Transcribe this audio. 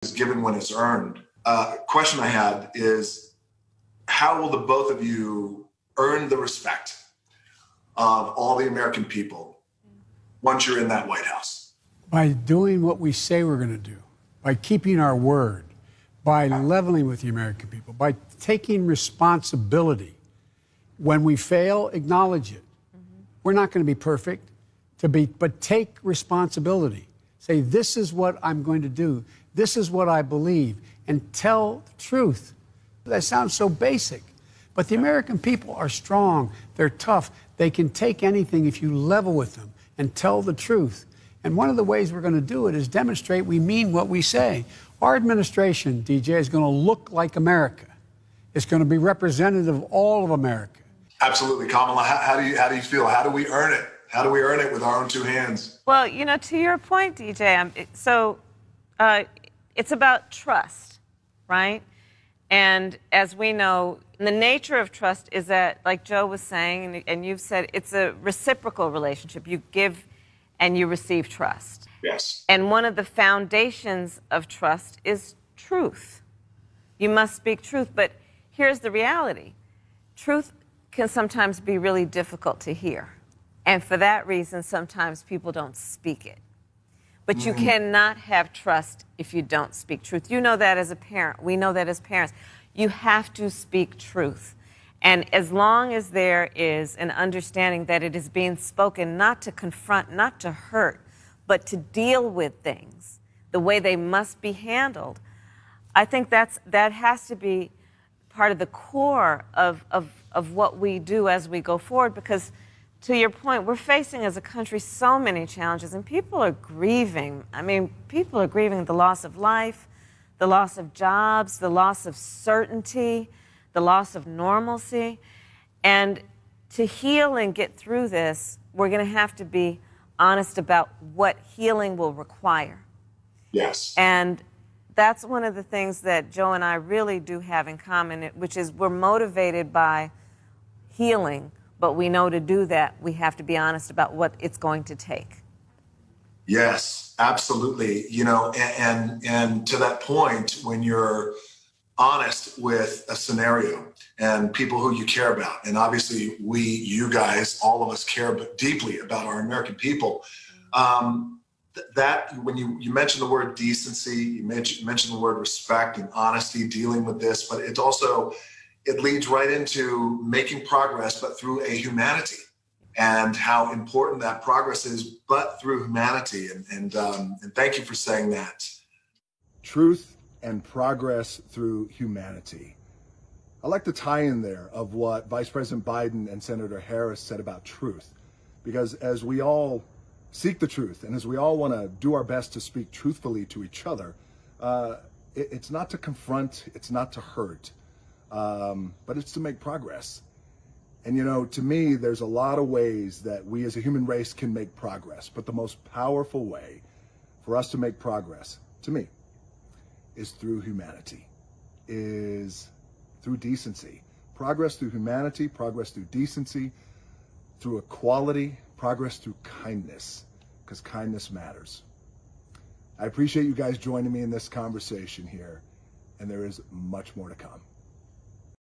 is given when it's earned. Question I had is, how will the both of you earn the respect of all the American people once you're in that White House? By doing what we say we're going to do, by keeping our word, by leveling with the American people, by taking responsibility. When we fail, acknowledge it. We're not going to be perfect, but take responsibility. Say, this is what I'm going to do. This is what I believe, and tell the truth. That sounds so basic, but the American people are strong. They're tough. They can take anything if you level with them and tell the truth. And one of the ways we're going to do it is demonstrate we mean what we say. Our administration, DJ, is going to look like America. It's going to be representative of all of America. Absolutely. Kamala, how do you feel? How do we earn it? How do we earn it with our own two hands? Well, to your point, DJ, it's about trust, right? And as we know, the nature of trust is that, like Joe was saying, and you've said, it's a reciprocal relationship. You give and you receive trust. Yes. And one of the foundations of trust is truth. You must speak truth, but here's the reality. Truth can sometimes be really difficult to hear. And for that reason, sometimes people don't speak it. But you cannot have trust if you don't speak truth. You know that as a parent. We know that as parents. You have to speak truth. And as long as there is an understanding that it is being spoken not to confront, not to hurt, but to deal with things the way they must be handled, I think that has to be part of the core of what we do as we go forward, because to your point, we're facing as a country so many challenges, and people are grieving. I mean, people are grieving the loss of life, the loss of jobs, the loss of certainty, the loss of normalcy. And to heal and get through this, we're going to have to be honest about what healing will require. Yes. And that's one of the things that Joe and I really do have in common, which is we're motivated by healing, but we know to do that, we have to be honest about what it's going to take. Yes, absolutely. And to that point, when you're honest with a scenario and people who you care about, and obviously you guys, all of us care deeply about our American people, that when you mention the word decency, you mention the word respect and honesty, dealing with this, but it leads right into making progress, but through a humanity, and how important that progress is, but through humanity. And thank you for saying that. Truth and progress through humanity. I like the tie-in there of what Vice President Biden and Senator Harris said about truth, because as we all seek the truth, and as we all want to do our best to speak truthfully to each other, it's not to confront, it's not to hurt, but it's to make progress. And to me, there's a lot of ways that we as a human race can make progress, but the most powerful way for us to make progress, to me, is through humanity, is through decency. Progress through humanity, progress through decency, through equality, progress through kindness, because kindness matters. I appreciate you guys joining me in this conversation here, and there is much more to come.